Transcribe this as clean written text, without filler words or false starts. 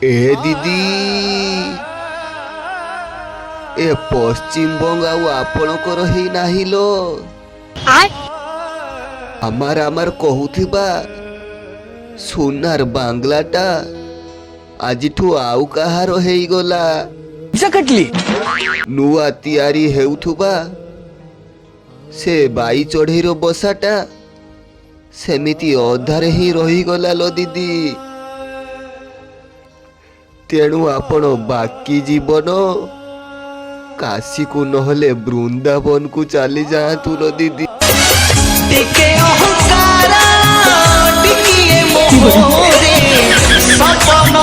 এ দিদি এ পশ্চিমবঙ্গ ଆଉ ଆପଣଙ୍କର ହେଇ ନାହିଁ ଲୋ আমার କହୁଥିବା ସୁନାର ବାଙ୍ଗଲାଟା ଆଜିଠୁ ଆଉ କାହାର ହେଇଗଲା। ନୂଆ ତିଆରି ହେଉଥିବା ସେ ବାଇ ଚଢ଼େଇର ବସାଟା ସେମିତି ଅଧାରେ ହିଁ ରହିଗଲା ଲୋ ଦିଦି। ତେଣୁ ଆପଣ ବାକି ଜୀବନ କାଶୀକୁ ନହେଲେ ବୃନ୍ଦାବନକୁ ଚାଲି ଯାଆନ୍ତୁ ଲୋ ଦିଦି। ଟିକେ ଅହଙ୍କାର ଟିକିଏ ମୋହରେ ସପନ